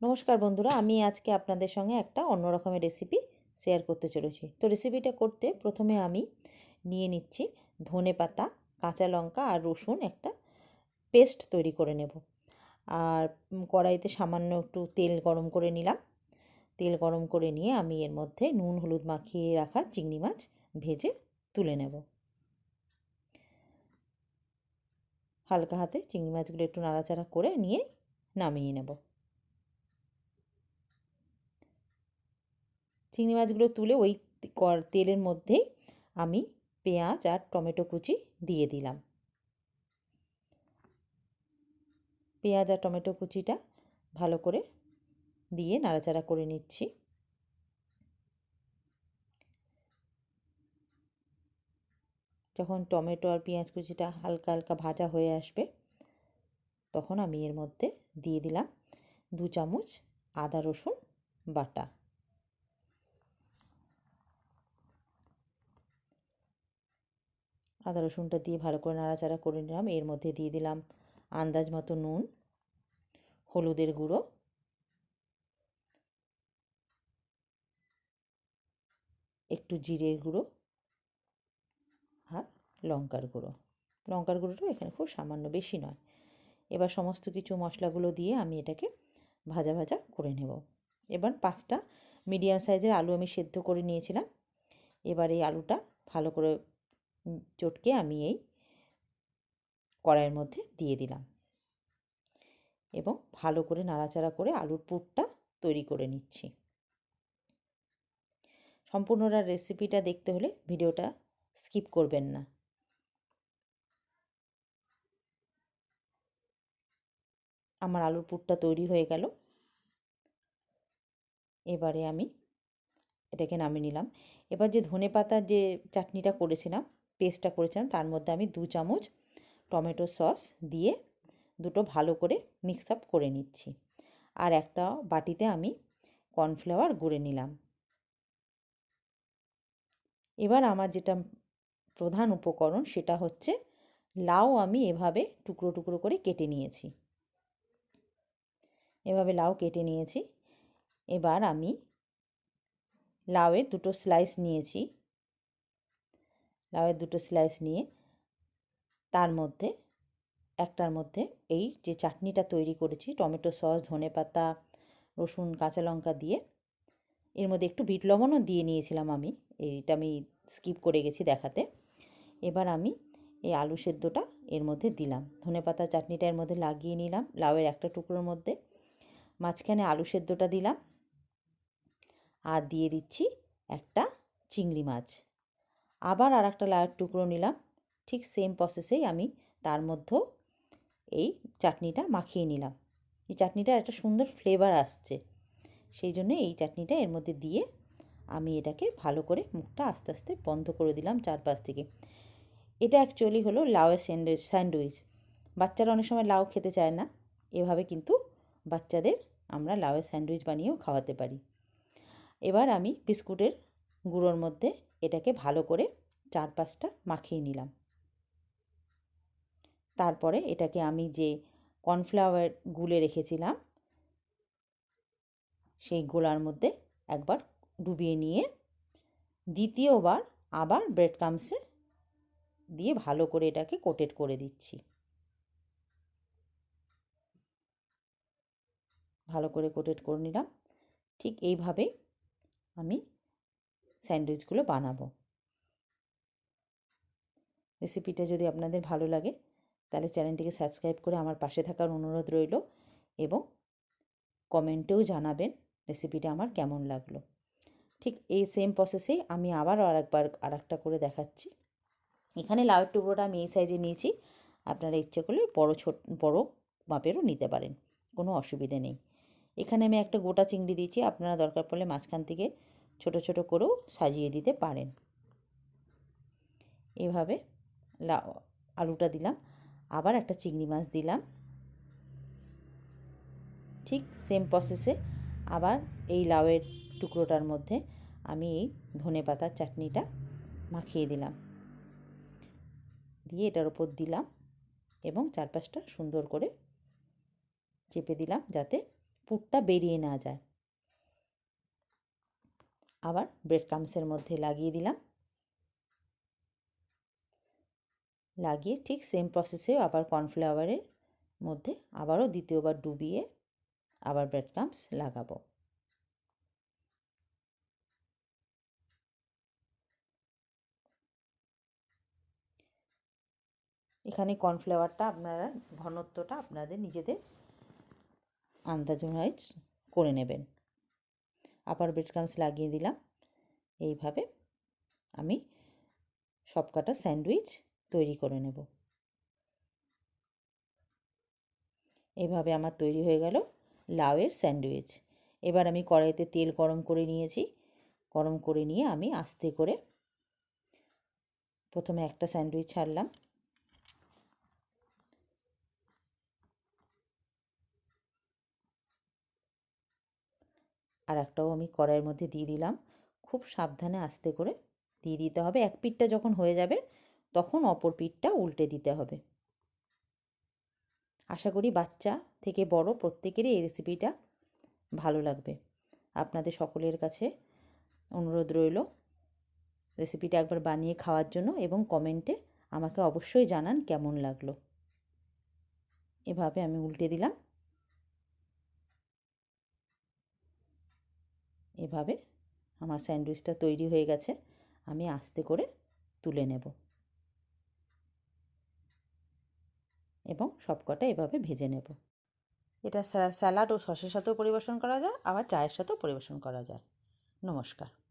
নমস্কার বন্ধুরা, আমি আজকে আপনাদের সঙ্গে একটা অন্য রকমের রেসিপি শেয়ার করতে চলেছি। তো রেসিপিটা করতে প্রথমে আমি নিয়ে নিচ্ছি ধনেপাতা, কাঁচা লঙ্কা আর রসুন একটা পেস্ট তৈরি করে নেব। আর কড়াইতে সামান্য একটু তেল গরম করে নিলাম। তেল গরম করে নিয়ে আমি এর মধ্যে নুন হলুদ মাখিয়ে রাখা চিংড়ি মাছ ভেজে তুলে নেব। হালকা হাতে চিংড়ি মাছগুলো একটু নাড়াচাড়া করে নিয়ে নামিয়ে নেব। চিংড়ি মাছগুলো তুলে ওই তেলের মধ্যেই আমি পেঁয়াজ আর টমেটো কুচি দিয়ে দিলাম। পেঁয়াজ আর টমেটো কুচিটা ভালো করে দিয়ে নাড়াচাড়া করে নিচ্ছি। যখন টমেটো আর পেঁয়াজ কুচিটা হালকা হালকা ভাজা হয়ে আসবে, তখন আমি এর মধ্যে দিয়ে দিলাম 2 চামচ আদা রসুন বাটা। আদা রসুনটা দিয়ে ভালো করে নাড়াচাড়া করে নিলাম। এর মধ্যে দিয়ে দিলাম আন্দাজ মতো নুন, হলুদের গুঁড়ো, একটু জিরের গুঁড়ো আর লঙ্কার গুঁড়ো। লঙ্কার গুঁড়োটাও এখানে খুব সামান্য, বেশি নয়। এবার সমস্ত কিছু মশলাগুলো দিয়ে আমি এটাকে ভাজা ভাজা করে নেব। এবার 5টা মিডিয়াম সাইজের আলু আমি সেদ্ধ করে নিয়েছিলাম। এবার এই আলুটা ভালো করে চটকে আমি এই কড়াইয়ের মধ্যে দিয়ে দিলাম এবং ভালো করে নাড়াচাড়া করে আলুর পুরটা তৈরি করে নিচ্ছি। সম্পূর্ণটা রেসিপিটা দেখতে হলে ভিডিওটা স্কিপ করবেন না। আমার আলুর পুরটা তৈরি হয়ে গেল। এবারে আমি এটাকে নামিয়ে নিলাম। এবার যে ধনেপাতার যে চাটনিটা করেছিলাম, পেস্টটা করেছিলাম, তার মধ্যে আমি 2 চামচ টমেটো সস দিয়ে দুটো ভালো করে মিক্স আপ করে নিচ্ছি। আর একটা বাটিতে আমি কর্নফ্লাওয়ার গুঁড়ে নিলাম। এবার আমার যেটা প্রধান উপকরণ সেটা হচ্ছে লাউ। আমি এভাবে টুকরো টুকরো করে কেটে নিয়েছি। এভাবে লাউ কেটে নিয়েছি। এবার আমি লাউয়ের দুটো স্লাইস নিয়েছি। লাউয়ের দুটো স্লাইস নিয়ে তার মধ্যে একটার মধ্যে এই যে চাটনিটা তৈরি করেছি, টমেটো সস, ধনেপাতা, রসুন, কাঁচা লঙ্কা দিয়ে, এর মধ্যে একটু বিট লবণও দিয়ে নিয়েছিলাম আমি, এইটা আমি স্কিপ করে গেছি দেখাতে। এবার আমি এই আলু সেদ্ধটা এর মধ্যে দিলাম। ধনেপাতা চাটনিটা এর মধ্যে লাগিয়ে নিলাম লাউয়ের একটা টুকরোর মধ্যে। মাঝখানে আলু সেদ্ধটা দিলাম আর দিয়ে দিচ্ছি একটা চিংড়ি মাছ। আবার আর একটা লাউয়ের টুকরো নিলাম। ঠিক সেম প্রসেসেই আমি তার মধ্যেও এই চাটনিটা মাখিয়ে নিলাম। এই চাটনিটার একটা সুন্দর ফ্লেভার আসছে, সেই জন্য এই চাটনিটা এর মধ্যে দিয়ে আমি এটাকে ভালো করে মুখটা আস্তে আস্তে বন্ধ করে দিলাম চারপাশ থেকে। এটা অ্যাকচুয়ালি হলো লাউয়ের স্যান্ডউইচ। বাচ্চারা অনেক সময় লাউ খেতে চায় না, এভাবে কিন্তু বাচ্চাদের আমরা লাউয়ের স্যান্ডউইচ বানিয়েও খাওয়াতে পারি। এবার আমি বিস্কুটের গুঁড়োর মধ্যে এটাকে ভালো করে 4-5টা মাখিয়ে নিলাম। তারপরে এটাকে আমি যে কর্নফ্লাওয়ার গুলে রেখেছিলাম সেই গোলার মধ্যে একবার ডুবিয়ে নিয়ে দ্বিতীয়বার আবার ব্রেড ক্রাম্বসে দিয়ে ভালো করে এটাকে কোটেড করে দিচ্ছি। ভালো করে কোটেড করে নিলাম। ঠিক এইভাবেই আমি স্যান্ডউইচগুলো বানাবো। রেসিপিটা যদি আপনাদের ভালো লাগে তাহলে চ্যানেলটিকে সাবস্ক্রাইব করে আমার পাশে থাকার অনুরোধ রইল এবং কমেন্টেও জানাবেন রেসিপিটা আমার কেমন লাগলো। ঠিক এই সেম প্রসেসেই আমি আবার আরেকটা করে দেখাচ্ছি। এখানে লাউয়ের টুকরোটা আমি এই সাইজে নিয়েছি। আপনারা ইচ্ছে করলে বড় মাপেরও নিতে পারেন, কোনো অসুবিধে নেই। এখানে আমি একটা গোটা চিংড়ি দিয়েছি, আপনারা দরকার পড়লে মাঝখান থেকে ছোট ছোট করেও সাজিয়ে দিতে পারেন। এভাবে আলুটা দিলাম, আবার একটা চিংড়ি মাছ দিলাম। ঠিক সেম প্রসেসে আবার এই লাউয়ের টুকরোটার মধ্যে আমি এই ধনেপাতার চাটনিটা মাখিয়ে দিলাম, দিয়ে এটার ওপর দিলাম এবং চারপাশটা সুন্দর করে চেপে দিলাম যাতে পুরটা বেরিয়ে না যায়। আবার ব্রেড ক্রাম্বসের মধ্যে লাগিয়ে দিলাম, লাগিয়ে ঠিক সেম প্রসেসে আবার কর্নফ্লাওয়ারের মধ্যে আবারও দ্বিতীয়বার ডুবিয়ে আবার ব্রেড ক্রাম্বস লাগাবো। এখানে কর্নফ্লাওয়ারটা আপনারা ঘনত্বটা আপনাদের নিজেদের আন্দাজ অনুযায়ী করে নেবেন। আবার ব্রেড ক্রাম্বস লাগিয়ে দিলাম। এইভাবে আমি সবকটা স্যান্ডউইচ তৈরি করে নেব। এভাবে আমার তৈরি হয়ে গেল লাউয়ের স্যান্ডউইচ। এবার আমি কড়াইতে তেল গরম করে নিয়েছি। গরম করে নিয়ে আমি আস্তে করে প্রথমে একটা স্যান্ডউইচ ছাড়লাম, আর একটাও আমি কড়াইয়ের মধ্যে দিয়ে দিলাম। খুব সাবধানে আস্তে করে দিয়ে দিতে হবে। এক পিঠটা যখন হয়ে যাবে তখন অপর পিঠটা উল্টে দিতে হবে। আশা করি বাচ্চা থেকে বড় প্রত্যেকেরই এই রেসিপিটা ভালো লাগবে। আপনাদের সকলের কাছে অনুরোধ রইল রেসিপিটা একবার বানিয়ে খাওয়ার জন্য এবং কমেন্টে আমাকে অবশ্যই জানান কেমন লাগলো। এভাবে আমি উল্টে দিলাম। এভাবে আমার স্যান্ডউইচটা তৈরি হয়ে গেছে। আমি আস্তে করে তুলে নেব এবং সবকটা এভাবে ভেজে নেব। এটা স্যালাড ও সসের সাথেও পরিবেশন করা যায়, আবার চায়ের সাথেও পরিবেশন করা যায়। নমস্কার।